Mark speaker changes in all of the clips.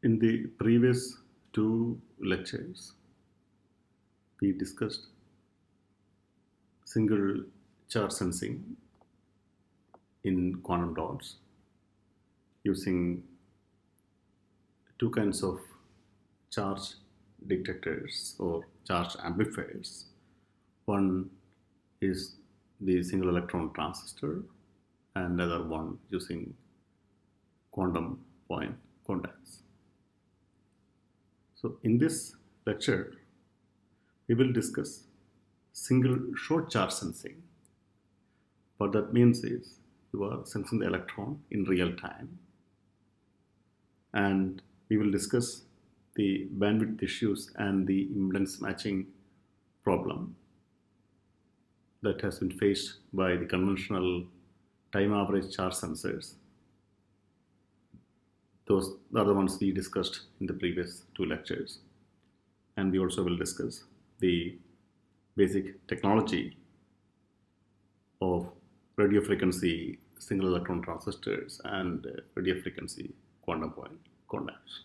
Speaker 1: In the previous two lectures, we discussed single charge sensing in quantum dots using two kinds of charge detectors or charge amplifiers. One is the single electron transistor, and the other one using quantum point contacts. So in this lecture, we will discuss single short charge sensing. What that means is you are sensing the electron in real time, and we will discuss the bandwidth issues and the impedance matching problem that has been faced by the conventional time average charge sensors. Those are the ones we discussed in the previous two lectures. And we also will discuss the basic technology of radio frequency single electron transistors and radio frequency quantum point contacts.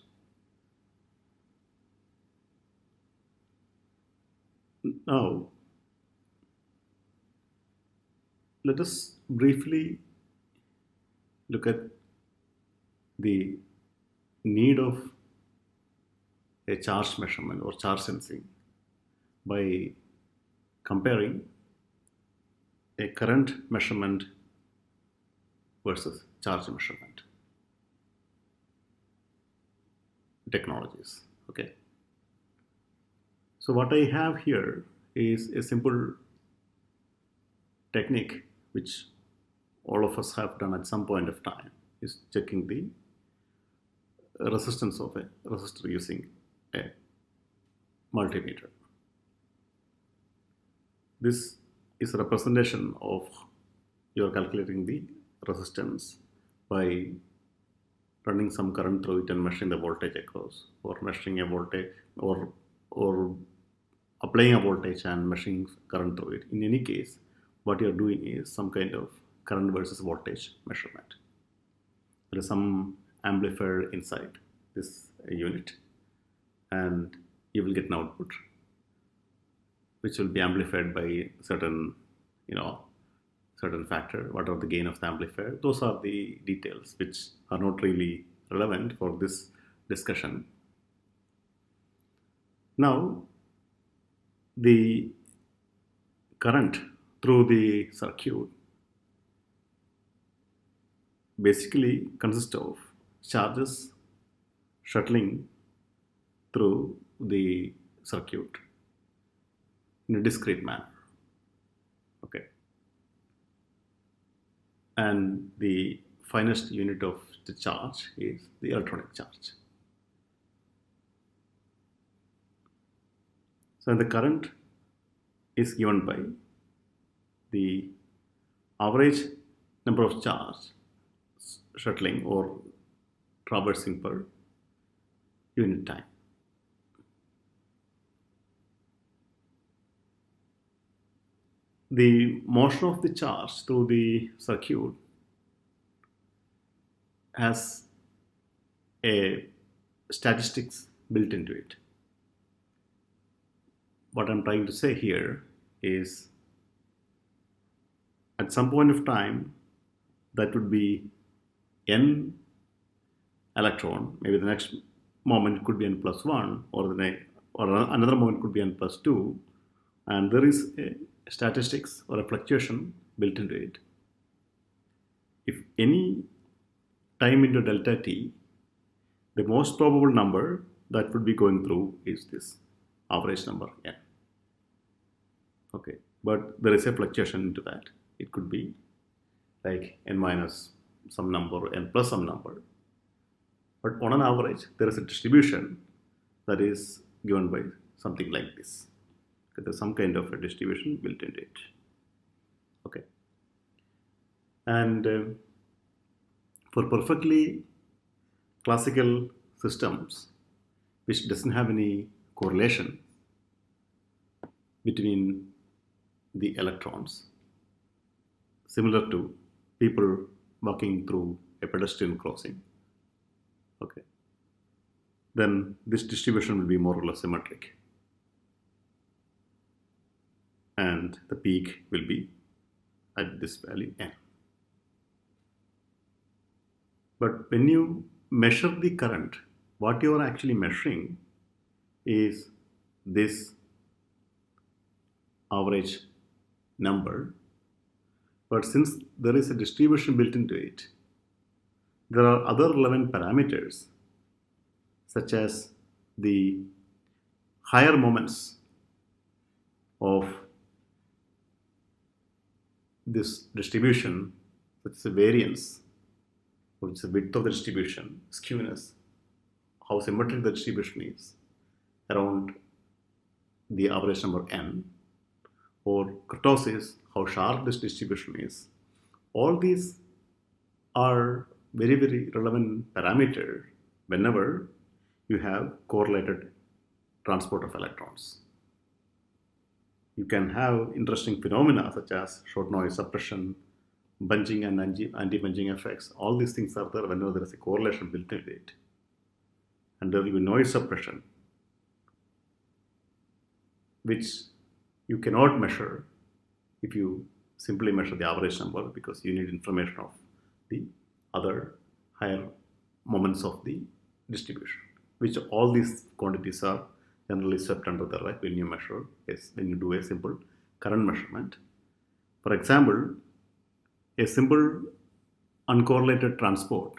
Speaker 1: Now, let us briefly look at the need of a charge measurement or charge sensing by comparing a current measurement versus charge measurement technologies. Okay. So what I have here is a simple technique which all of us have done at some point of time, is checking the resistance of a resistor using a multimeter. This is a representation of you are calculating the resistance by running some current through it and measuring the voltage across, or measuring a voltage or applying a voltage and measuring current through it. In any case, what you are doing is some kind of current versus voltage measurement. There is some amplifier inside this unit, and you will get an output which will be amplified by certain factor. What are the gain of the amplifier? Those are the details which are not really relevant for this discussion. Now, the current through the circuit basically consists of charges shuttling through the circuit in a discrete manner. Okay. And the finest unit of the charge is the electronic charge. So the current is given by the average number of charge shuttling or traversing per unit time. The motion of the charge through the circuit has a statistics built into it. What I'm trying to say here is at some point of time that would be n electron, maybe the next moment could be n plus 1, or another moment could be n plus 2, and there is a statistics or a fluctuation built into it. If any time into delta t, the most probable number that would be going through is this average number n. Okay, but there is a fluctuation into that. It could be like n minus some number, n plus some number. But on an average, there is a distribution that is given by something like this. There's some kind of a distribution built into it. Okay. And for perfectly classical systems, which doesn't have any correlation between the electrons, similar to people walking through a pedestrian crossing. Okay. then this distribution will be more or less symmetric. And the peak will be at this value n. But when you measure the current, what you are actually measuring is this average number. But since there is a distribution built into it, there are other relevant parameters such as the higher moments of this distribution, such as the variance, which is the width of the distribution, skewness, how symmetric the distribution is around the average number n, or kurtosis, how sharp this distribution is. All these are very, very relevant parameter whenever you have correlated transport of electrons. You can have interesting phenomena such as short noise suppression, bunching and anti-bunching effects. All these things are there whenever there is a correlation built into it. And there will be noise suppression, which you cannot measure if you simply measure the average number, because you need information of the other higher moments of the distribution, which all these quantities are generally swept under the rug when you measure, when you do a simple current measurement. For example, a simple uncorrelated transport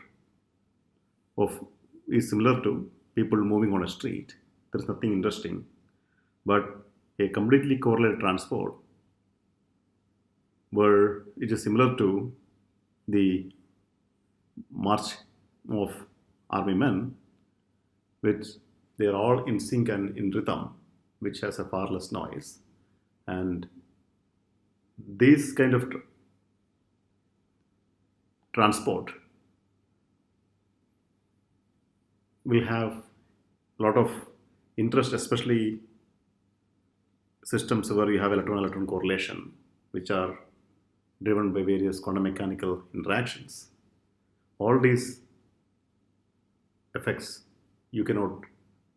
Speaker 1: is similar to people moving on a street. There's nothing interesting. But a completely correlated transport, where it is similar to the march of army men, which they are all in sync and in rhythm, which has a far less noise. And this kind of transport will have a lot of interest, especially systems where you have electron-electron correlation, which are driven by various quantum mechanical interactions. All these effects you cannot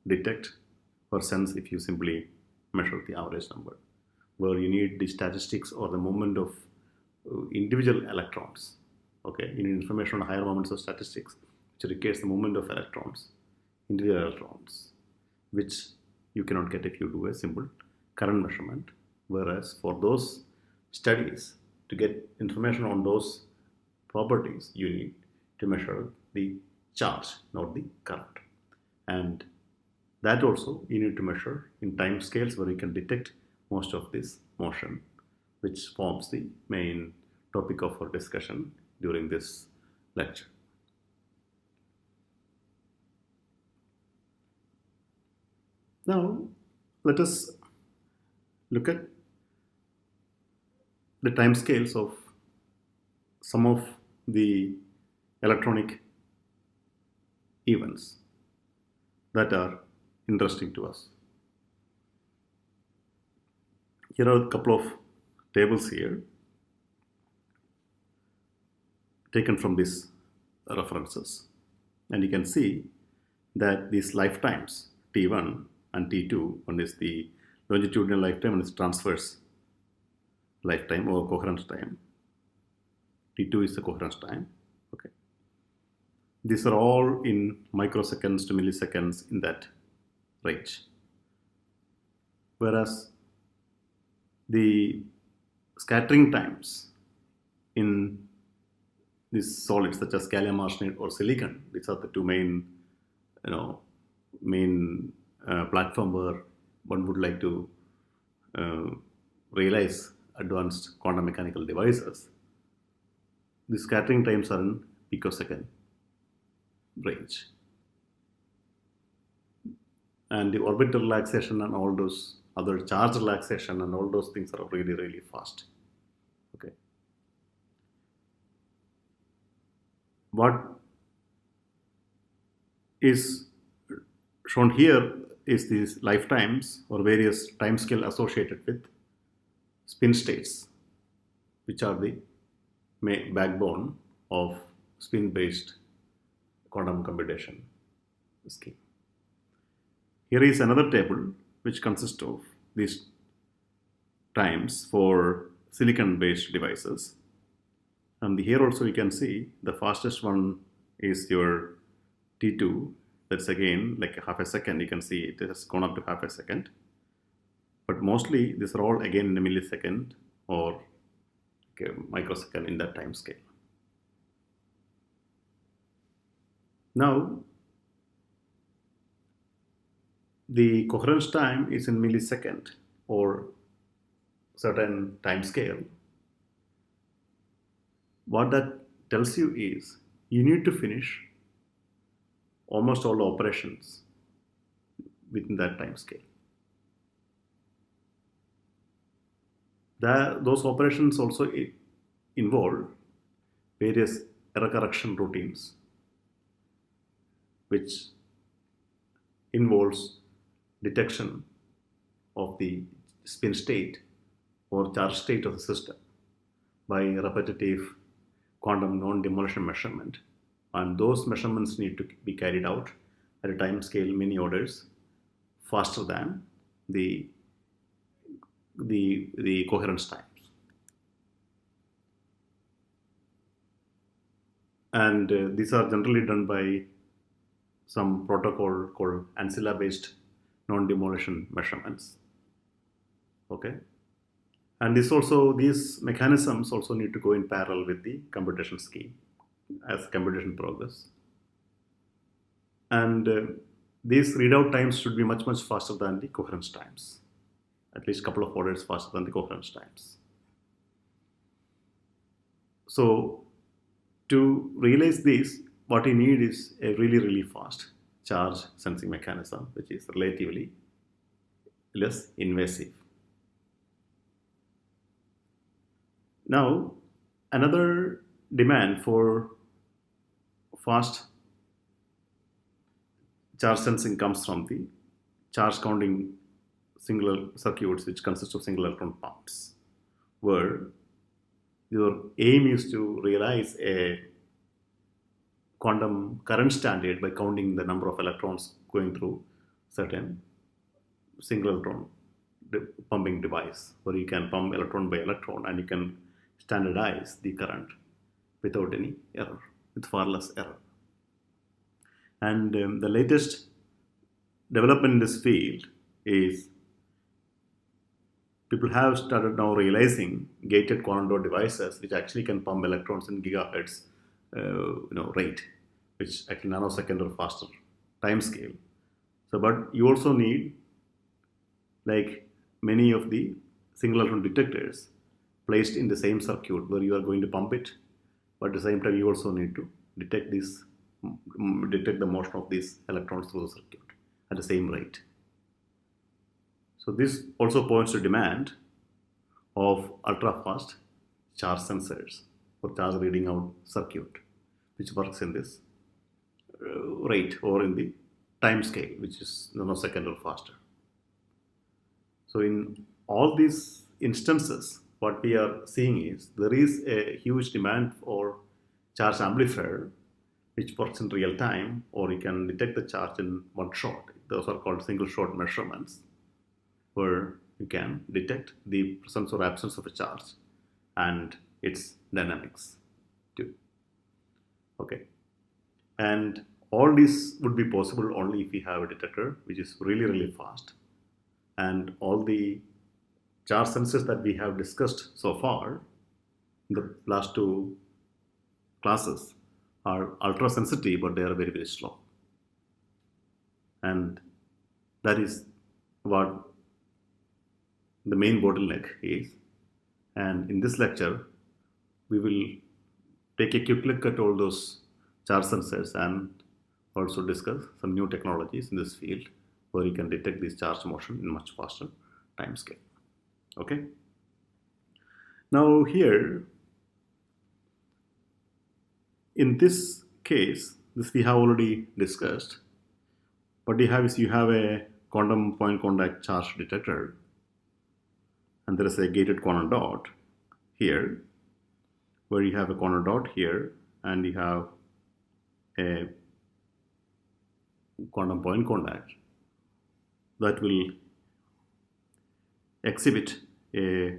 Speaker 1: detect or sense if you simply measure the average number, where you need the statistics or the movement of individual electrons. Okay, you need information on higher moments of statistics, which requires the movement of electrons, individual electrons, which you cannot get if you do a simple current measurement. Whereas for those studies, to get information on those properties, you need to measure the charge, not the current. And that also you need to measure in time scales where you can detect most of this motion, which forms the main topic of our discussion during this lecture. Now, let us look at the time scales of some of the electronic events that are interesting to us. Here are a couple of tables here taken from these references, and you can see that these lifetimes T1 and T2, one is the longitudinal lifetime and is transverse lifetime or coherence time. T2 is the coherence time. Okay, these are all in microseconds to milliseconds, in that range. Whereas the scattering times in these solids such as gallium arsenide or silicon, these are the two main platform where one would like to realize advanced quantum mechanical devices. The scattering times are in picosecond range. And the orbital relaxation and all those other charge relaxation and all those things are really, really fast. Okay. What is shown here is these lifetimes or various time scale associated with spin states, which are the backbone of spin-based quantum computation scheme. Here is another table which consists of these times for silicon-based devices. And here also you can see the fastest one is your T2. That's again like a half a second. You can see it has gone up to half a second. But mostly these are all again in a millisecond or like a microsecond in that time scale. Now, the coherence time is in millisecond or certain time scale. What that tells you is you need to finish almost all the operations within that time scale. Those operations also involve various error correction routines, which involves detection of the spin state or charge state of the system by repetitive quantum non-demolition measurement. And those measurements need to be carried out at a time scale many orders faster than the coherence times. And these are generally done by some protocol called ancilla-based non-demolition measurements. Okay, and these mechanisms also need to go in parallel with the computation scheme as computation progress. And these readout times should be much faster than the coherence times, at least a couple of orders faster than the coherence times. So to realize this, what you need is a really fast charge sensing mechanism, which is relatively less invasive. Now, another demand for fast charge sensing comes from the charge counting singular circuits, which consist of single electron pumps, where your aim is to realize a quantum current standard by counting the number of electrons going through certain single electron pumping device, where you can pump electron by electron and you can standardize the current without any error, with far less error. And the latest development in this field is people have started now realizing gated quantum dot devices which actually can pump electrons in gigahertz rate, which actually nanosecond or faster time scale. So, but you also need, like many of the single electron detectors, placed in the same circuit where you are going to pump it, but at the same time you also need to detect the motion of these electrons through the circuit at the same rate. So this also points to demand of ultra-fast charge sensors for charge reading out circuit, which works in this rate or in the time scale, which is nanosecond or faster. So in all these instances, what we are seeing is there is a huge demand for charge amplifier, which works in real time, or you can detect the charge in one shot. Those are called single shot measurements, where you can detect the presence or absence of a charge and its dynamics too. Okay, and all this would be possible only if we have a detector which is really fast. And all the charge sensors that we have discussed so far in the last two classes are ultra sensitive, but they are very slow. And that is what the main bottleneck is. And in this lecture, we will take a quick look at all those charge sensors and also discuss some new technologies in this field where you can detect this charge motion in much faster time scale. Okay. Now here, in this case, this we have already discussed. What you have is you have a quantum point contact charge detector, and there is a gated quantum dot here, where you have a quantum dot here, and you have a quantum point contact that will exhibit a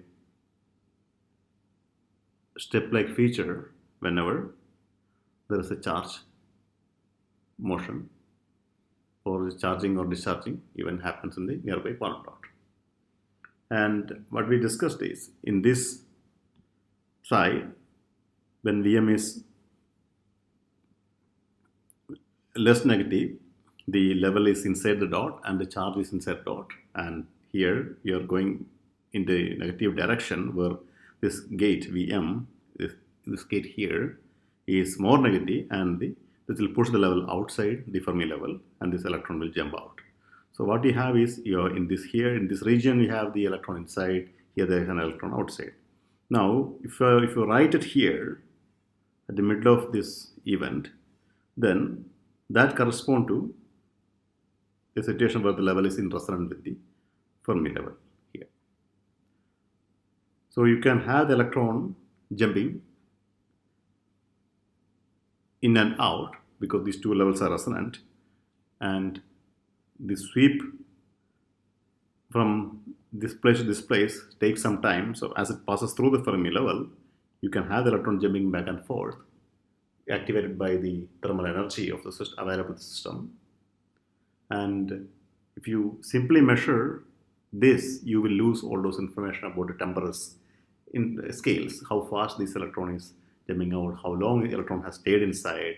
Speaker 1: step-like feature whenever there is a charge motion, or charging or discharging even happens in the nearby quantum dot. And what we discussed is, in this side, when Vm is less negative, the level is inside the dot and the charge is inside the dot, and here you are going in the negative direction where this gate Vm, this gate here is more negative, and this will push the level outside the Fermi level, and this electron will jump out. So what you have is, you're in this region you have the electron inside, here there is an electron outside. Now if you write it here at the middle of this event, then that corresponds to a situation where the level is in resonance with the Fermi level here. So you can have the electron jumping in and out because these two levels are resonant, and the sweep from this place to this place takes some time. So as it passes through the Fermi level, you can have the electron jumping back and forth, activated by the thermal energy of the system available to the system. And if you simply measure this, you will lose all those information about the temporal scales, how fast this electron is jumping out, how long the electron has stayed inside,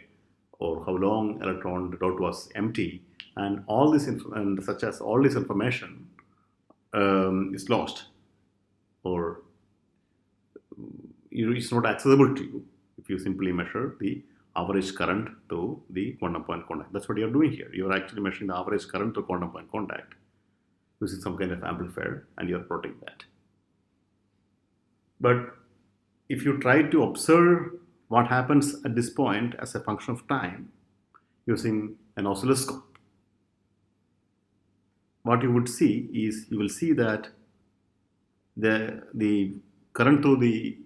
Speaker 1: or how long electron the dot was empty, and all this all this information is lost, or it's not accessible to you if you simply measure the average current through the quantum point contact. That's what you're doing here. You're actually measuring the average current through quantum point contact using some kind of amplifier, and you're plotting that. But if you try to observe what happens at this point as a function of time using an oscilloscope, what you would see is, you will see that the current through the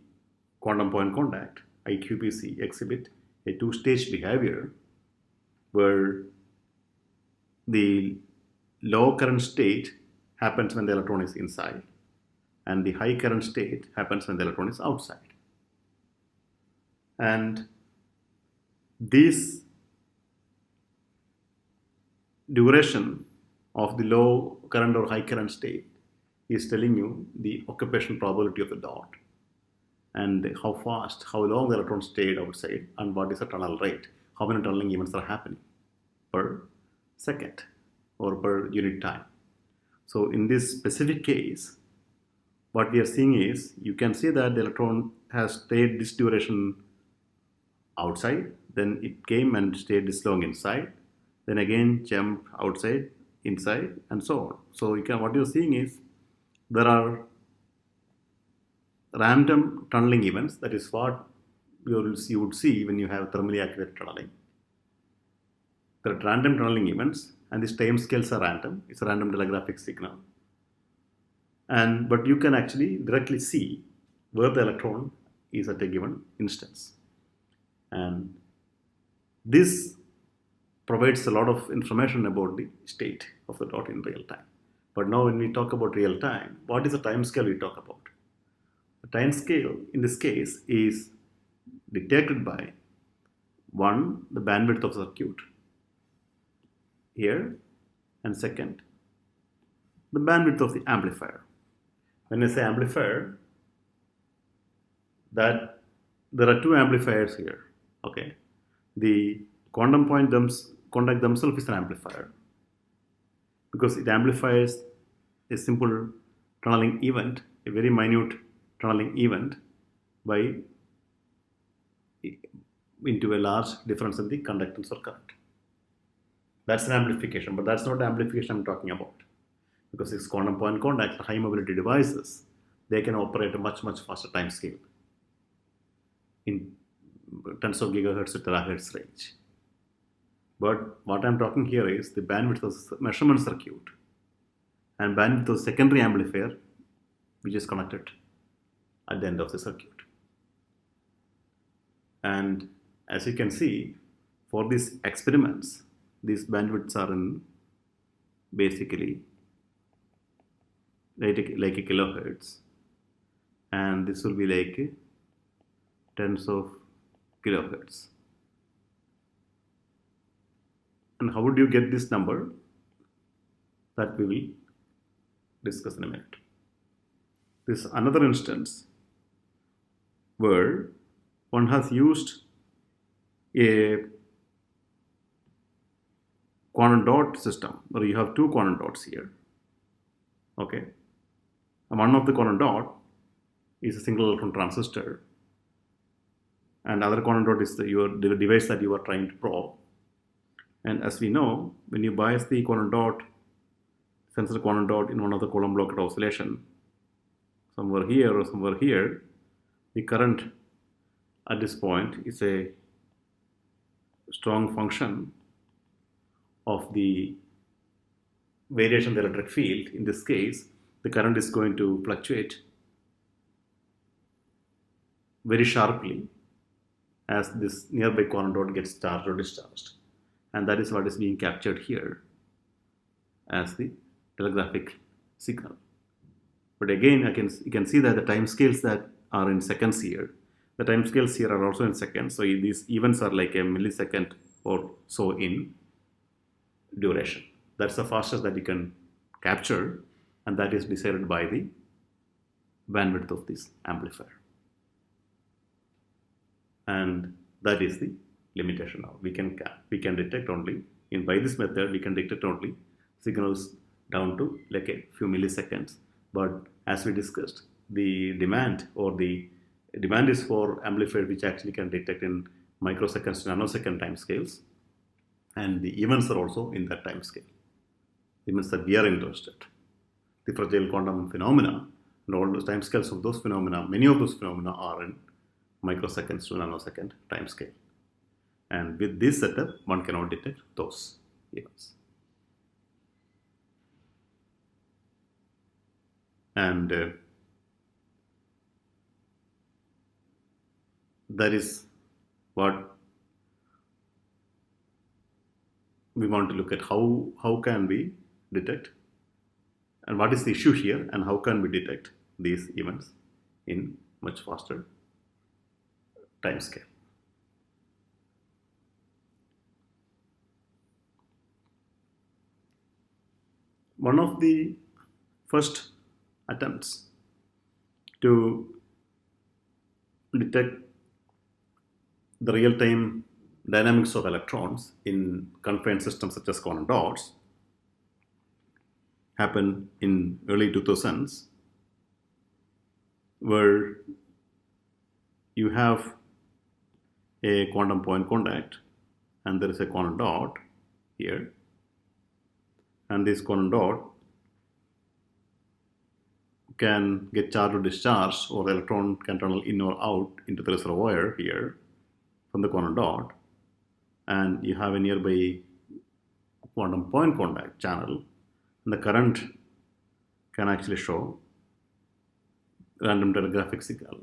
Speaker 1: quantum point contact, IQPC, exhibit a two-stage behavior where the low current state happens when the electron is inside, and the high current state happens when the electron is outside. And this duration of the low current or high current state is telling you the occupation probability of the dot, and how fast, how long the electron stayed outside, and what is the tunnel rate, how many tunneling events are happening per second or per unit time. So in this specific case, what we are seeing is, you can see that the electron has stayed this duration outside, then it came and stayed this long inside, then again jumped outside, inside, and so on. So what you're seeing is, there are random tunneling events. That is what you would see when you have thermally activated tunneling. There are random tunneling events, and these time scales are random. It's a random telegraphic signal. But you can actually directly see where the electron is at a given instance. And this provides a lot of information about the state of the dot in real time. But now when we talk about real time, what is the time scale we talk about? The time scale in this case is dictated by, one, the bandwidth of the circuit here, and second, the bandwidth of the amplifier. When I say amplifier, that there are two amplifiers here. Okay, the quantum point contact themselves is an amplifier because it amplifies a simple tunneling event, a very minute tunneling event, into a large difference in the conductance or current. That's an amplification, but that's not the amplification I'm talking about, because it's quantum point contact, high mobility devices, they can operate a much, much faster time scale in tens of gigahertz to terahertz range. But what I'm talking here is the bandwidth of the measurement circuit and bandwidth of the secondary amplifier, which is connected at the end of the circuit. And as you can see, for these experiments, these bandwidths are in basically like a kilohertz, and this will be like tens of kilohertz. And how would you get this number? That we will discuss in a minute. This is another instance where one has used a quantum dot system where you have two quantum dots here. Okay, and one of the quantum dot is a single electron transistor, and other quantum dot is the device that you are trying to probe. And as we know, when you bias the quantum dot, sensor quantum dot in one of the Coulomb block oscillation, somewhere here or somewhere here, the current at this point is a strong function of the variation of the electric field. In this case, the current is going to fluctuate very sharply as this nearby quantum dot gets charged or discharged. And that is what is being captured here as the telegraphic signal. But again, you can see that the time scales that are in seconds here, the time scales here are also in seconds. So these events are like a millisecond or so in duration. That's the fastest that you can capture, and that is decided by the bandwidth of this amplifier. And that is the limitation now. We can detect only, by this method, we can detect only signals down to like a few milliseconds. But as we discussed, the demand is for amplifier which actually can detect in microseconds to nanosecond time scales, and the events are also in that time scale. Events that we are interested. The fragile quantum phenomena and all those time scales of those phenomena, many of those phenomena are in microseconds to nanosecond time scale. And with this setup, one cannot detect those events. And that is what we want to look at. How can we detect, and what is the issue here, and how can we detect these events in much faster time scale. One of the first attempts to detect the real-time dynamics of electrons in confined systems such as quantum dots happened in early 2000s, where you have a quantum point contact and there is a quantum dot here, and this quantum dot can get charged or discharged, or the electron can tunnel in or out into the reservoir here from the quantum dot, and you have a nearby quantum point contact channel, and the current can actually show random telegraphic signal.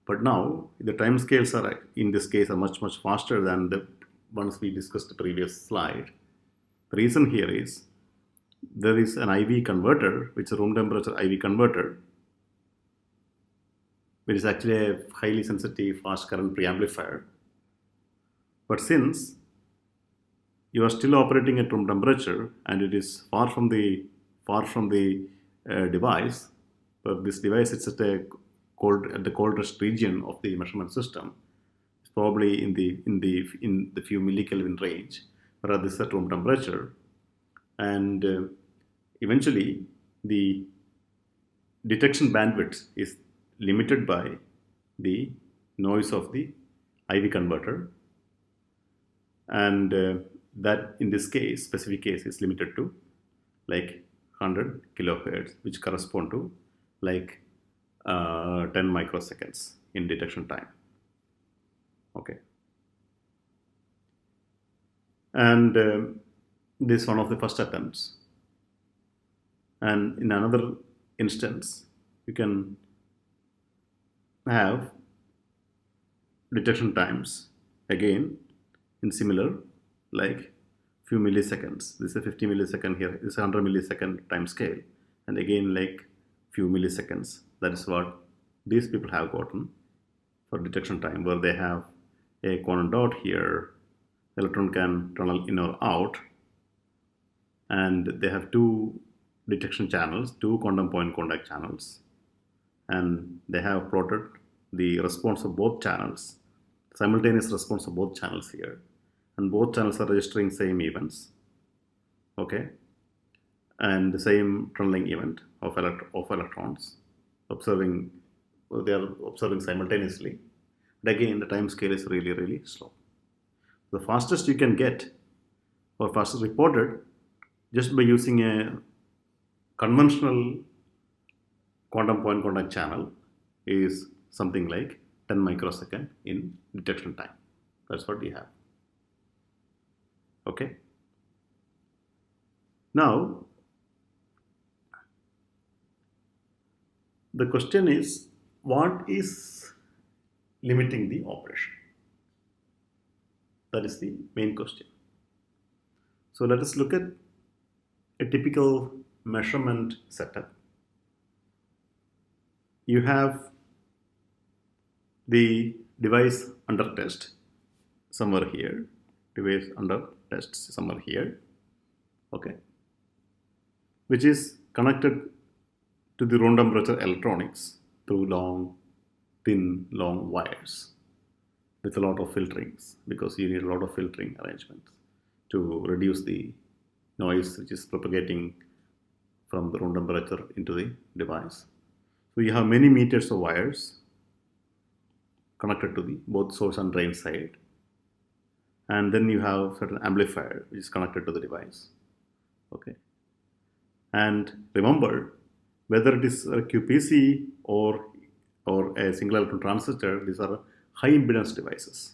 Speaker 1: But now the time scales are, in this case, are much faster than the ones we discussed in the previous slide. The reason here is there is an IV converter, which is a room temperature IV converter, which is actually a highly sensitive fast current preamplifier. But since you are still operating at room temperature and it is far from the device, but this device is at the coldest region of the measurement system. It's probably in the few millikelvin range, whereas this is at room temperature. And eventually, the detection bandwidth is limited by the noise of the IV converter, and that in this case, specific case, is limited to like 100 kilohertz, which correspond to like 10 microseconds in detection time. Okay, and this is one of the first attempts. And in another instance, you can have detection times again in similar, like few milliseconds. This is a 50 millisecond here, this is a 100 millisecond time scale. and again like few milliseconds. That is what these people have gotten for detection time, where they have a quantum dot here, electron can tunnel in or out, and they have two detection channels, two quantum point contact channels, and they have plotted the response of both channels, simultaneous response of both channels here, and both channels are registering same events, okay, and the same tunneling event of electrons observing, they are observing simultaneously. But again, the time scale is really slow. The fastest you can get, or fastest reported, just by using a conventional quantum point contact channel, is something like 10 microsecond in detection time. That's what we have. Okay. Now, the question is, what is limiting the operation? That is the main question. So let us look at a typical measurement setup. You have the device under test somewhere here, device under test somewhere here, okay, which is connected to the room temperature electronics through thin long wires with a lot of filterings, because you need a lot of filtering arrangements to reduce the noise which is propagating from the room temperature into the device. So you have many meters of wires connected to the both source and drain side, and then you have certain amplifier which is connected to the device, okay. And remember, whether it is a QPC or a single electron transistor, these are high impedance devices.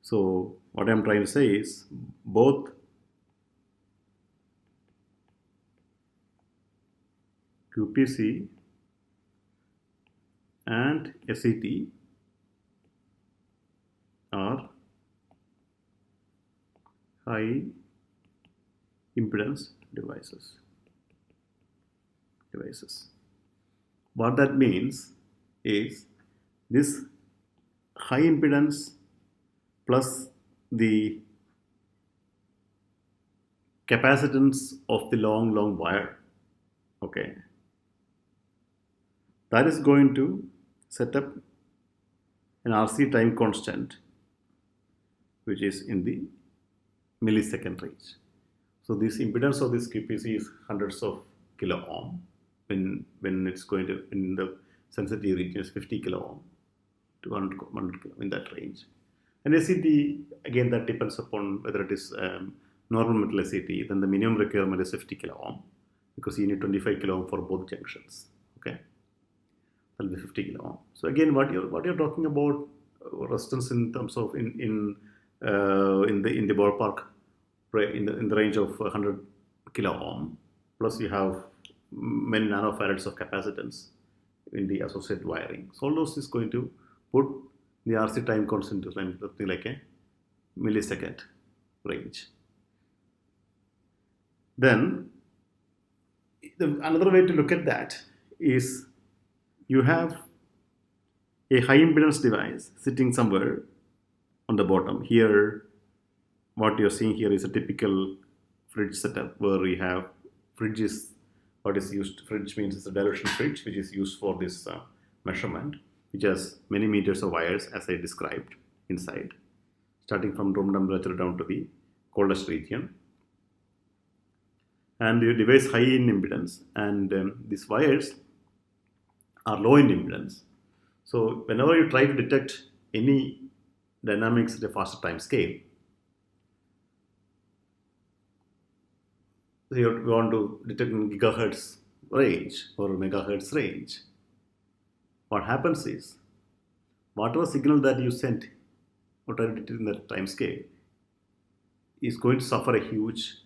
Speaker 1: So what I'm trying to say is, both QPC and SET are high impedance devices. What that means is, this high impedance plus the capacitance of the long wire, okay, that is going to set up an RC time constant which is in the millisecond range. So this impedance of this QPC is hundreds of kilo ohm, when it's going to, in the sensitivity region is 50 kilo ohm to 100 kilo, in that range. And SET, again, that depends upon whether it is normal metal SET, then the minimum requirement is 50 kilo ohm, because you need 25 kilo ohm for both junctions, okay. That'll be 50 kilo ohm. So again, what you're talking about resistance in terms of in the ballpark, in the range of 100 kilo ohm, plus you have many nanofarads of capacitance in the associated wiring. So all those is going to put the RC time constant to something like a millisecond range. Then another way to look at that is, you have a high impedance device sitting somewhere on the bottom. Here, what you're seeing here is a typical fridge setup, where we have fridge is what is used. Fridge means it's a dilution fridge, which is used for this measurement, which has many meters of wires as I described inside, starting from room temperature down to the coldest region. And the device high in impedance, and these wires are low in impedance. So whenever you try to detect any dynamics at a faster time scale, you want to detect in gigahertz range or megahertz range. What happens is, whatever signal that you sent or try to detect in that time scale is going to suffer a huge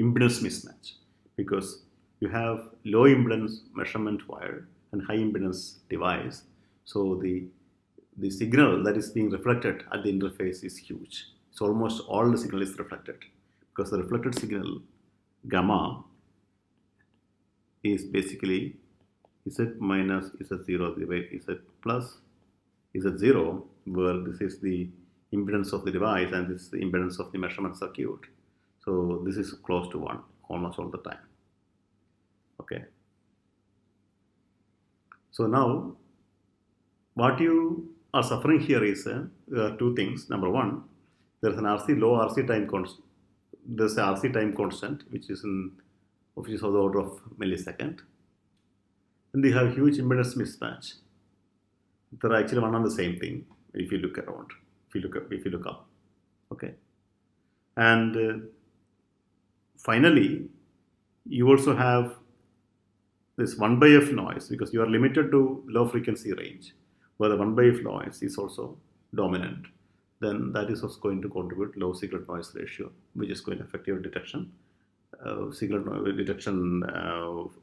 Speaker 1: impedance mismatch, because you have low impedance measurement wire and high impedance device. So the signal that is being reflected at the interface is huge. So almost all the signal is reflected, because the reflected signal gamma is basically Z minus Z0 divided Z plus Z0, where this is the impedance of the device and this is the impedance of the measurement circuit. So this is close to 1 almost all the time. Okay. So now what you are suffering here is there are two things. Number one, there is an low RC time constant. There is a RC time constant which is of the order of millisecond. And they have huge impedance mismatch. They're actually one and the same thing if you look around, if you look up. Okay. And finally, you also have this 1 by f noise because you are limited to low frequency range, where the 1 by f noise is also dominant. Then that is also going to contribute low signal noise ratio, which is going to affect your detection, signal detection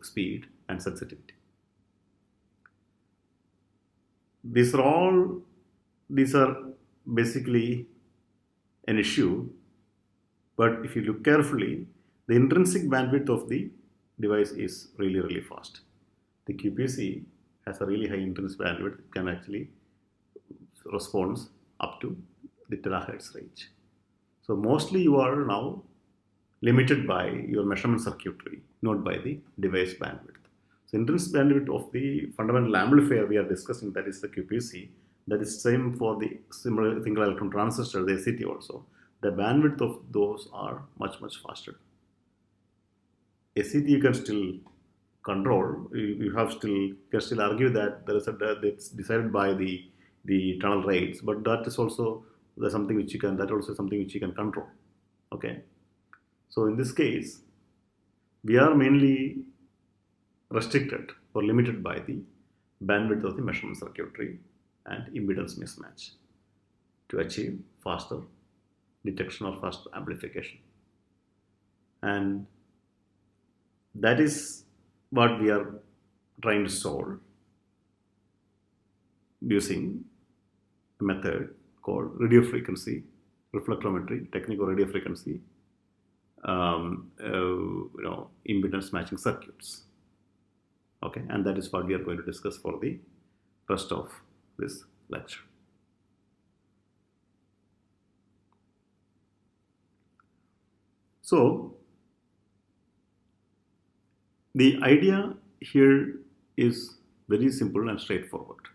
Speaker 1: speed and sensitivity. These are basically an issue, but if you look carefully, the intrinsic bandwidth of the device is really fast. The QPC has a really high intrinsic bandwidth. It can actually respond up to the terahertz range. So mostly you are now limited by your measurement circuitry, not by the device bandwidth. So intrinsic bandwidth of the fundamental amplifier we are discussing, that is the QPC, that is same for the similar single electron transistor, the SET also. The bandwidth of those are much faster. SET you can still control. You can still argue that it's decided by the tunnel rates, but that is also something which you can control. Okay. So in this case, we are mainly restricted or limited by the bandwidth of the measurement circuitry and impedance mismatch to achieve faster detection or faster amplification. And that is what we are trying to solve using a method called radio frequency reflectometry, technical radio frequency impedance matching circuits. Okay, and that is what we are going to discuss for the rest of this lecture. So the idea here is very simple and straightforward.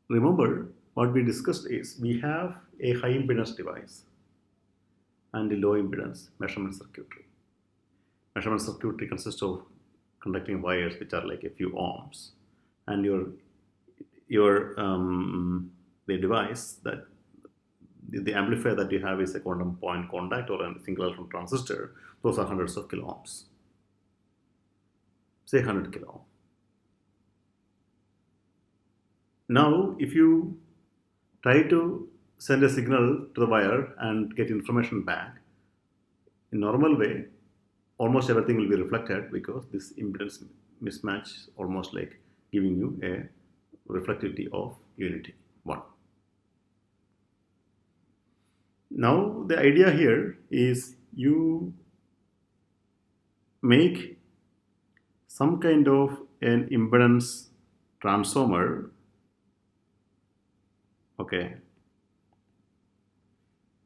Speaker 1: Remember, what we discussed is we have a high impedance device and a low impedance measurement circuitry. Measurement circuitry consists of conducting wires which are like a few ohms, and the device that the amplifier that you have is a quantum point contact or a single electron transistor. Those are hundreds of kilo ohms. Say 100 kilo ohm. Now, if you try to send a signal to the wire and get information back, in normal way, almost everything will be reflected because this impedance mismatch is almost like giving you a reflectivity of unity 1. Now the idea here is you make some kind of an impedance transformer, okay,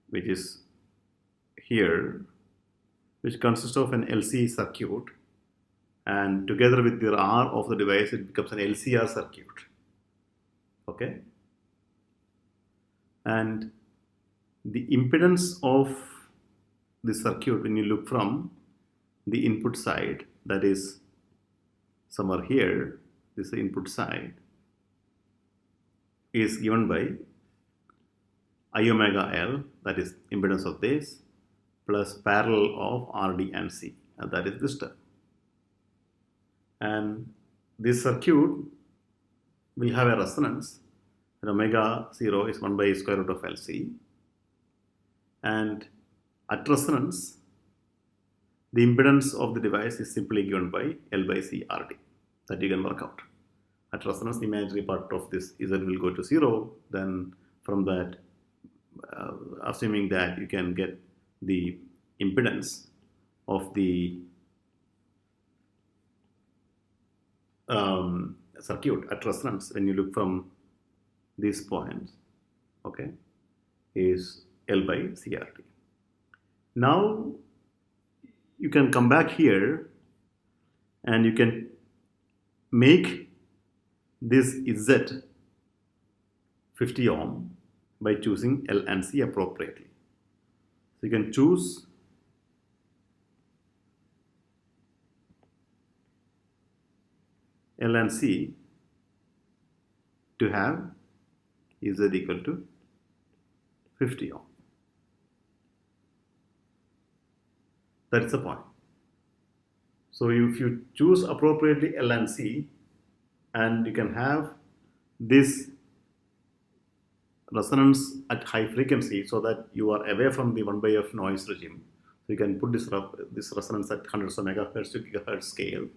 Speaker 1: which is here, which consists of an LC circuit, and together with the R of the device it becomes an LCR circuit. Okay, and the impedance of the circuit, when you look from the input side, that is somewhere here, this is the input side, is given by I omega L, that is impedance of this, plus parallel of RD and C, and that is this term. And this circuit will have a resonance, and omega 0 is 1 by square root of LC. And at resonance, the impedance of the device is simply given by L by C RD, that you can work out. At resonance, the imaginary part of this Z will go to 0. Then from that, assuming that you can get the impedance of the circuit at resonance, when you look from these points, okay, is L by CRT. Now you can come back here and you can make this Z 50 ohm by choosing L and C appropriately. So you can choose L and C to have Z equal to 50 ohm. That's the point. So if you choose appropriately L and C, and you can have this resonance at high frequency so that you are away from the 1 by f noise regime. So you can put this resonance at hundreds of megahertz to gigahertz scale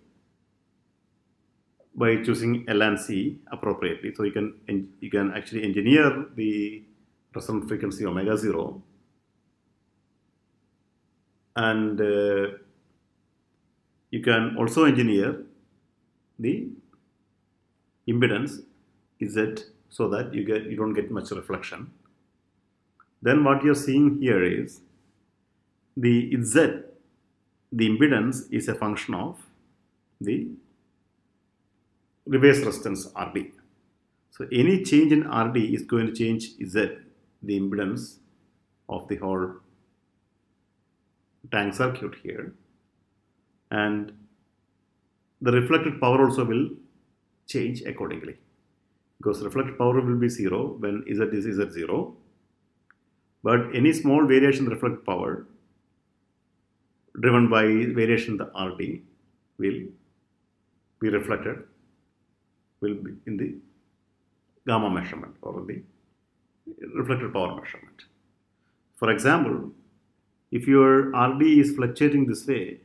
Speaker 1: by choosing L and C appropriately. So you can actually engineer the resonant frequency omega 0, and you can also engineer the impedance Z so that you don't get much reflection. Then what you're seeing here is the Z, the impedance is a function of the reverse resistance RD. So any change in RD is going to change Z, the impedance of the whole tank circuit here, and the reflected power also will change accordingly, because reflected power will be 0 when Z is Z0, but any small variation in reflected power driven by variation in the RD will be reflected, will be in the gamma measurement or the reflected power measurement. For example, if your RD is fluctuating this way,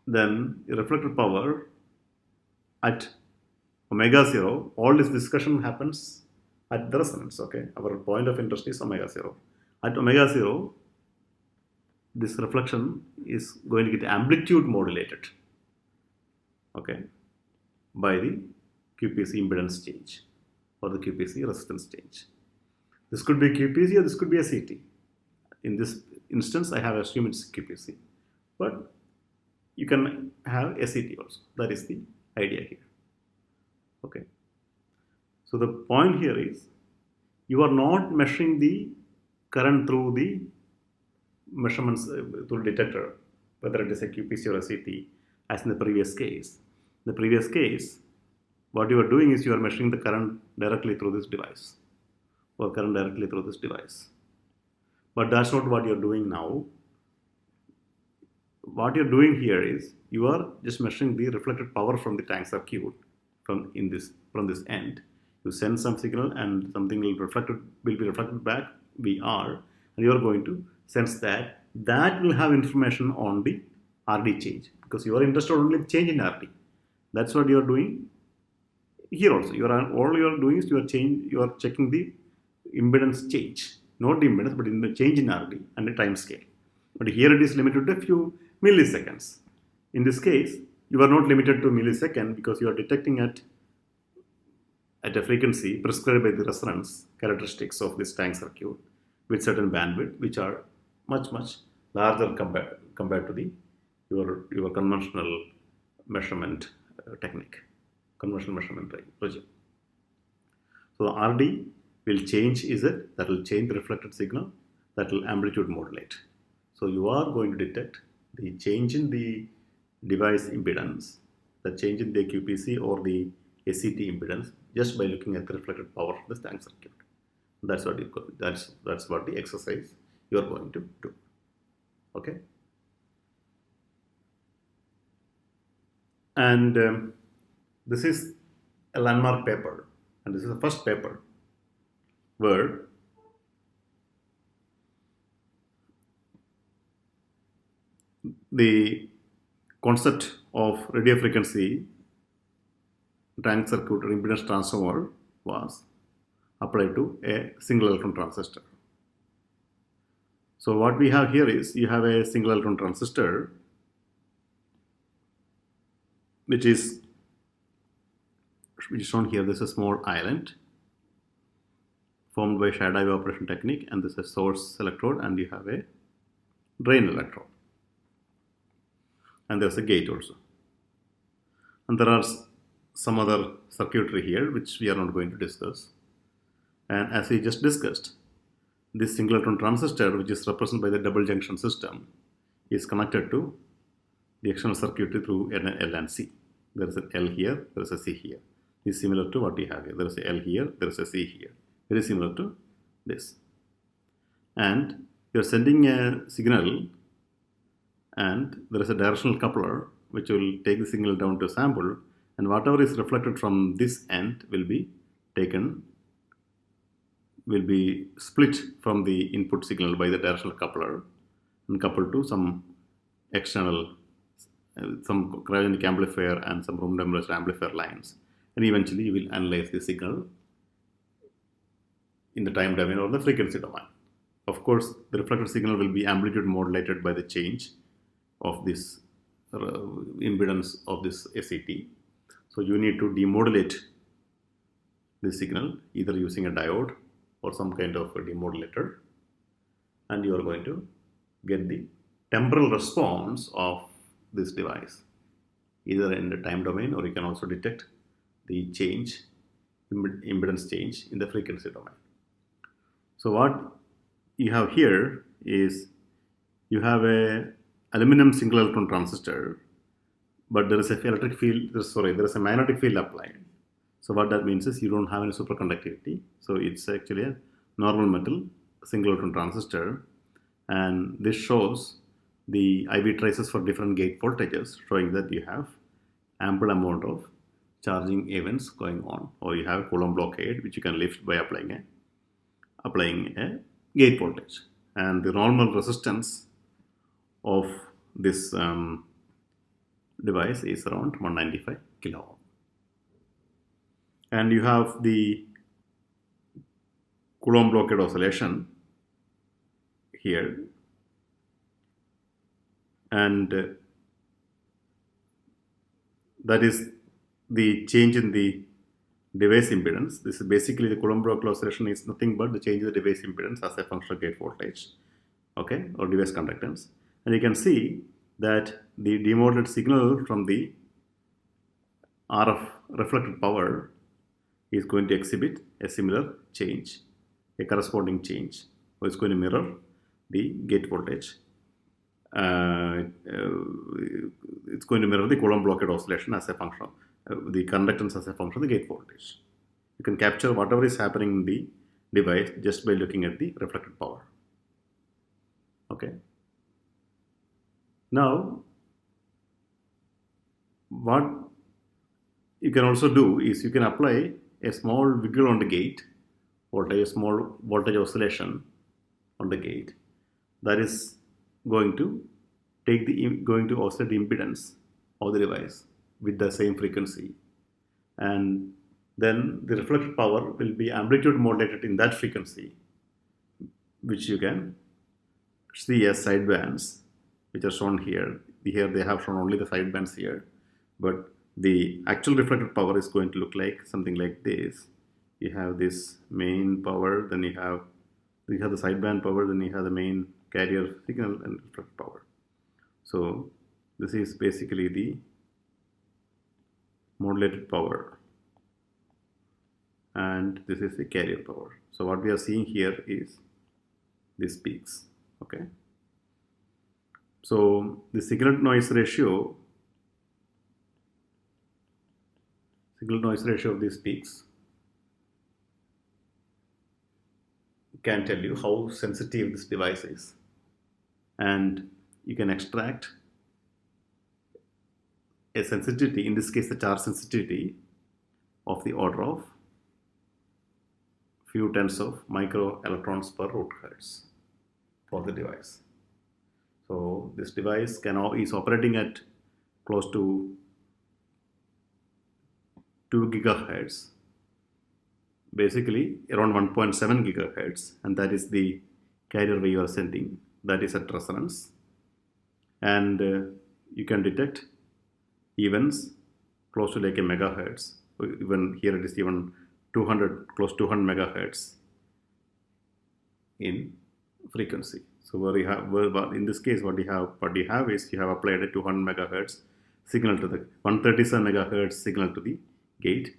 Speaker 1: then the reflected power at omega 0, all this discussion happens at the resonance, okay? Our point of interest is omega 0. At omega 0, this reflection is going to get amplitude modulated, okay, by the QPC impedance change or the QPC resistance change. This could be QPC or this could be a CT. In this instance, I have assumed it's QPC, but you can have a CT also. That is the idea here. Okay. So the point here is you are not measuring the current through the measurements through detector, whether it is a QPC or a CT, as in the previous case. In the previous case, what you are doing is you are measuring the current directly through this device, or current directly through this device. But that's not what you're doing now. What you're doing here is you are just measuring the reflected power from the tank circuit from this end. You send some signal and something will be reflected back, VR, and you are going to sense that. That will have information on the RD change, because you are interested only in change in RD. That's what you are doing here also. All you are doing is you are checking the impedance change, not the impedance, but in the change in RD and the time scale. But here it is limited to a few milliseconds. In this case, you are not limited to millisecond because you are detecting at a frequency prescribed by the resonance characteristics of this tank circuit with certain bandwidth, which are much larger compared to the your conventional measurement technique, conventional measurement regime. So the RD will change Z, that will change the reflected signal, that will amplitude modulate. So you are going to detect the change in the device impedance, the change in the QPC or the SCT impedance, just by looking at the reflected power of the tank circuit. That's what that's what the exercise you are going to do. Okay. And this is a landmark paper, and this is the first paper where the concept of radio frequency tank circuit or impedance transformer was applied to a single electron transistor. So what we have here is you have a single electron transistor, which is shown here. This is a small island formed by shadow evaporation technique, and this is a source electrode, and you have a drain electrode, and there's a gate also. And there are some other circuitry here which we are not going to discuss. And as we just discussed, this single electron transistor, which is represented by the double junction system, is connected to the external circuitry through an L and C. There is an L here, there is a C here. This is similar to what we have here. There is a L here, there is a C here. Very similar to this. And you are sending a signal, and there is a directional coupler which will take the signal down to a sample, and whatever is reflected from this end will be split from the input signal by the directional coupler and coupled to some external, some cryogenic amplifier and some room temperature amplifier lines, and eventually you will analyze the signal in the time domain or the frequency domain. Of course, the reflected signal will be amplitude modulated by the change of this impedance of this SET. So you need to demodulate the signal either using a diode or some kind of a demodulator, and you are going to get the temporal response of this device either in the time domain, or you can also detect the change, impedance change in the frequency domain. So what you have here is you have a aluminum single electron transistor, but there is a magnetic field applied. So what that means is you don't have any superconductivity. So it's actually a normal metal single electron transistor, and this shows the IV traces for different gate voltages, showing that you have ample amount of charging events going on, or you have Coulomb blockade which you can lift by applying a gate voltage. And the normal resistance of this device is around 195 kilo ohm. And you have the Coulomb blockade oscillation here, and that is the change in the device impedance. This is basically the Coulomb blockade oscillation is nothing but the change in the device impedance as a function of gate voltage, okay, or device conductance. And you can see that the demodulated signal from the RF reflected power is going to exhibit a similar change, a corresponding change, or it's going to mirror the gate voltage. It's going to mirror the Coulomb blockade oscillation as a function of the conductance as a function of the gate voltage. You can capture whatever is happening in the device just by looking at the reflected power. Okay. Now, what you can also do is you can apply a small wiggle on the gate voltage, a small voltage oscillation on the gate that is going to oscillate the impedance of the device with the same frequency, and then the reflected power will be amplitude modulated in that frequency, which you can see as sidebands, which are shown here. Here they have shown only the sidebands here, but the actual reflected power is going to look like something like this. You have this main power, then you have the sideband power, then you have the main carrier signal and reflected power. So this is basically the modulated power, and this is the carrier power. So what we are seeing here is these peaks. Okay. So the signal noise ratio of these peaks can tell you how sensitive this device is, and you can extract a sensitivity, in this case the charge sensitivity, of the order of few tens of micro electrons per root hertz for the device. So this device is operating at close to 2 gigahertz, basically around 1.7 gigahertz, and that is the carrier wave you are sending. That is at resonance, and you can detect events close to like a megahertz. Even here it is even 200, close to 200 megahertz in frequency. So where you have, in this case, what you have is you have applied a 200 megahertz signal to the 137 megahertz signal to the gate,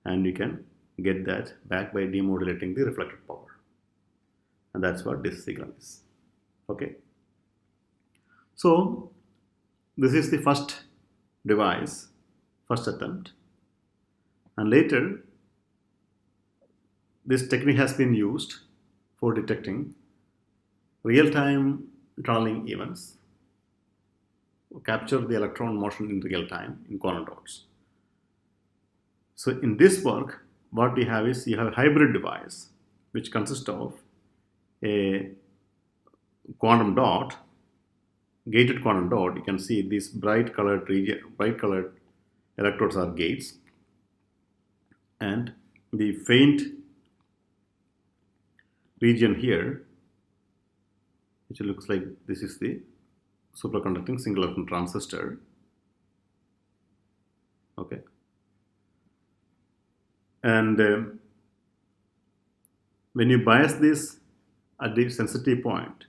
Speaker 1: and you can get that back by demodulating the reflected power, and that's what this signal is. Okay. So this is the first device, first attempt, and later this technique has been used for detecting real-time tunneling events, capture the electron motion in real time in quantum dots. So in this work, what you have is you have a hybrid device which consists of a quantum dot, gated quantum dot. You can see these bright colored electrodes are gates, and the faint region here, which looks like this, is the superconducting single electron transistor. Okay, and when you bias this at the sensitivity point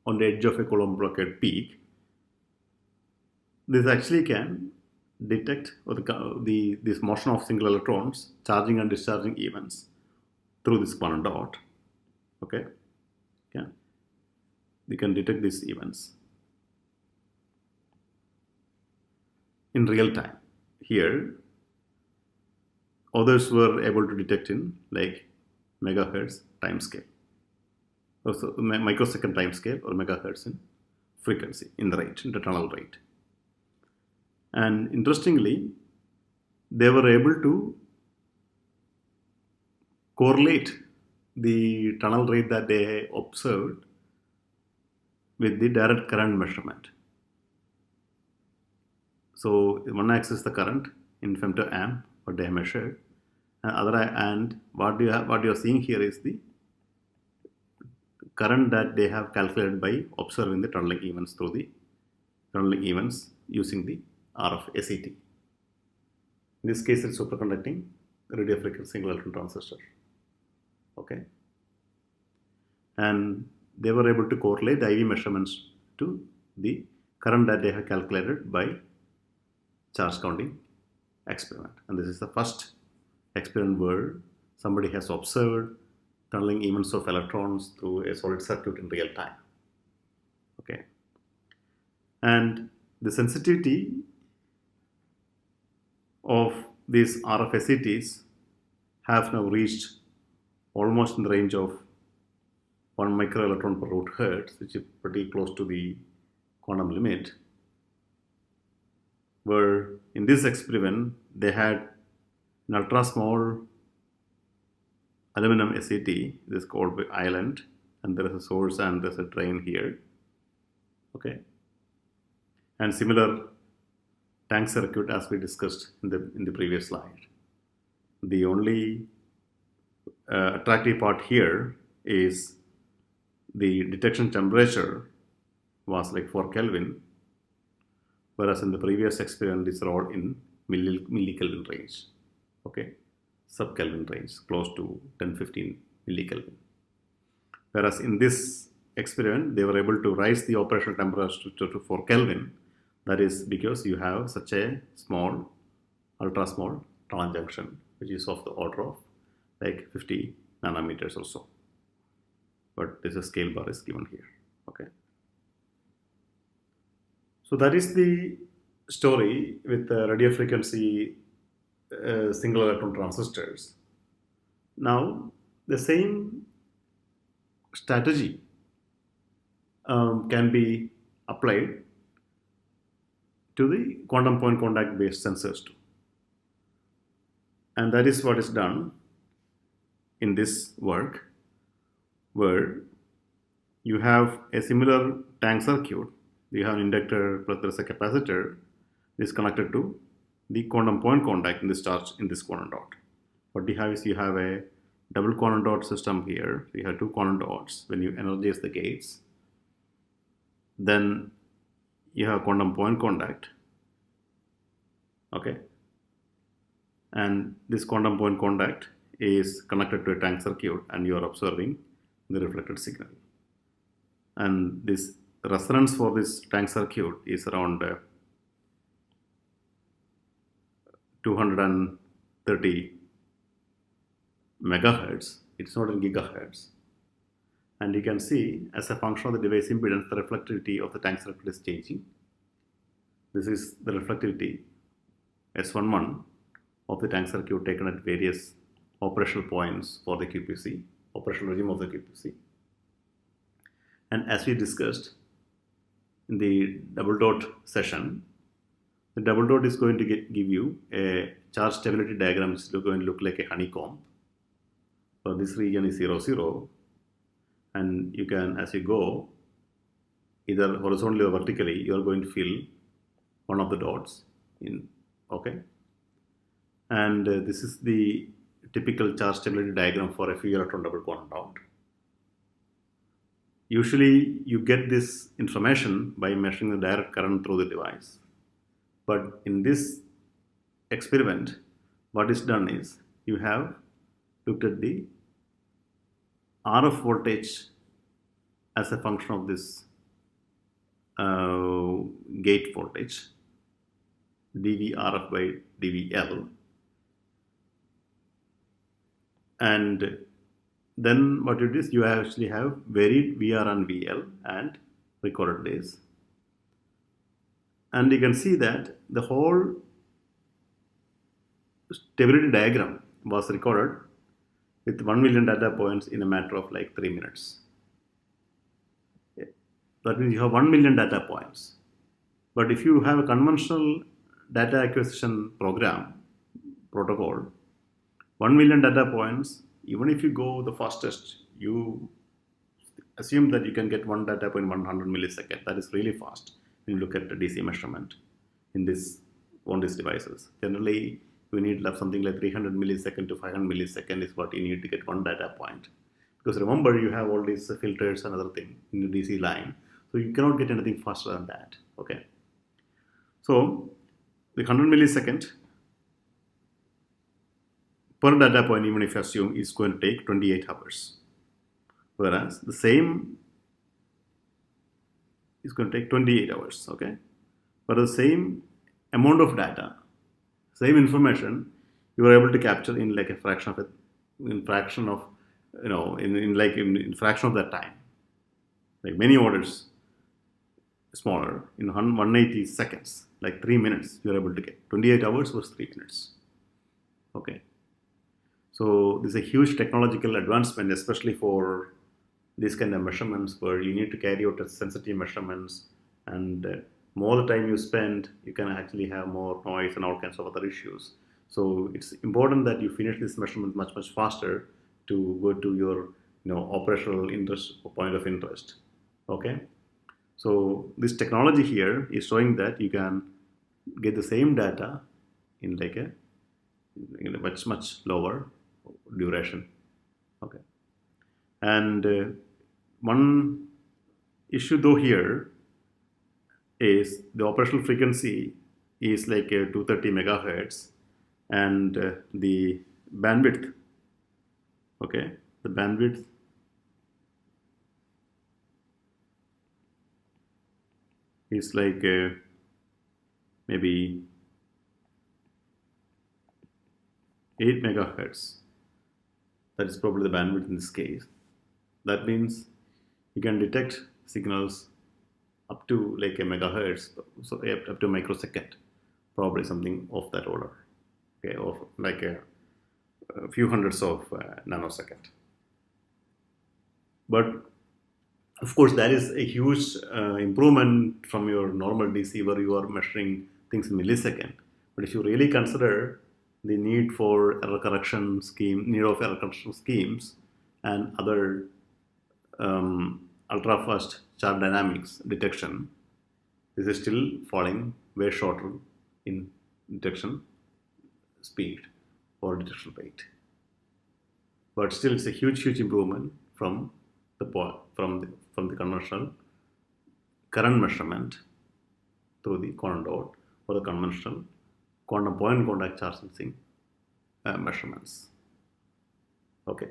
Speaker 1: on the edge of a Coulomb blockade peak, this actually can detect this motion of single electrons charging and discharging events through this quantum dot. Okay, yeah, they can detect these events in real time. Here, others were able to detect in like megahertz time scale, also microsecond time scale, or megahertz in frequency, in the rate, in the tunnel rate. And interestingly, they were able to correlate the tunnel rate that they observed with the direct current measurement. So one axis the current in femtoamp, what they have measured, and what you are seeing here is the current that they have calculated by observing the tunneling events through the tunneling events using the RF SET. In this case, it's superconducting radio frequency single electron transistor. Okay, and they were able to correlate the IV measurements to the current that they have calculated by charge counting experiment. And this is the first experiment where somebody has observed tunneling events of electrons through a solid circuit in real time. Okay, and the sensitivity of these RF SETs have now reached almost in the range of 1 microelectron per root hertz, which is pretty close to the quantum limit, where in this experiment they had an ultra small aluminum SET, this is called island, and there is a source and there's a drain here. Okay, and similar tank circuit as we discussed in the previous slide. The only attractive part here is the detection temperature was like 4 Kelvin, whereas in the previous experiment these are all in millikelvin range. Okay, sub-Kelvin range, close to 10-15 millikelvin. Whereas in this experiment they were able to raise the operational temperature to 4 Kelvin. That is because you have such a small, ultra small tunnel junction, which is of the order of like 50 nanometers or so. But this scale bar is given here. Okay. So that is the story with the radio frequency single electron transistors. Now the same strategy can be applied to the quantum point contact based sensors too. And that is what is done in this work, where you have a similar tank circuit. You have an inductor plus there is a capacitor is connected to the quantum point contact in this charge in this quantum dot. What you have is you have a double quantum dot system here. You have two quantum dots. When you energize the gates, then you have quantum point contact. Okay, And this quantum point contact is connected to a tank circuit, and you are observing the reflected signal. And this resonance for this tank circuit is around 230 megahertz. It's not in gigahertz. And you can see, as a function of the device impedance, the reflectivity of the tank circuit is changing. This is the reflectivity S11 of the tank circuit taken at various operational points for the QPC, operational regime of the QPC. And as we discussed in the double dot session, the double dot is going to give you a charge stability diagram which is going to look like a honeycomb. So this region is 0, 0, and you can, as you go, either horizontally or vertically, you are going to fill one of the dots in, okay? And this is the typical charge stability diagram for a few electron double quantum dot. Usually you get this information by measuring the direct current through the device. But in this experiment, what is done is you have looked at the RF voltage as a function of this gate voltage, dVRF by dVL. And then what it is, you actually have varied VR and VL and recorded this. And you can see that the whole stability diagram was recorded with 1 million data points in a matter of like 3 minutes. That means you have 1 million data points. But if you have a conventional data acquisition protocol, 1 million data points, even if you go the fastest, you assume that you can get one data point in 100 milliseconds. That is really fast when you look at the DC measurement in on these devices. Generally, you need something like 300 millisecond to 500 millisecond is what you need to get one data point. Because remember, you have all these filters and other things in the DC line. So you cannot get anything faster than that, okay? So the 100 millisecond per data point, even if you assume, is going to take 28 hours. Whereas the same is going to take 28 hours, okay? But the same amount of data, same information, you are able to capture in like a fraction of it, in fraction of that time, like many orders smaller, in 180 seconds, like 3 minutes, you are able to get 28 hours versus 3 minutes, okay? So this is a huge technological advancement, especially for these kind of measurements where you need to carry out sensitive measurements, and more the time you spend, you can actually have more noise and all kinds of other issues. So it's important that you finish this measurement much faster to go to your operational interest or point of interest. Okay, so this technology here is showing that you can get the same data in like a much lower duration. Okay, and one issue though here is the operational frequency is like 230 megahertz, and the bandwidth, okay, the bandwidth is like maybe 8 megahertz. That is probably the bandwidth in this case. That means you can detect signals up to like a megahertz, so up to a microsecond, probably something of that order, okay, or like a few hundreds of nanosecond. But of course, that is a huge improvement from your normal DC where you are measuring things in millisecond. But if you really consider the need for error correction schemes and other ultra-fast charge dynamics detection, this is still falling way shorter in detection speed or detection rate. But still, it's a huge improvement from the conventional current measurement through the quantum dot or the conventional quantum point contact charge sensing measurements. Okay.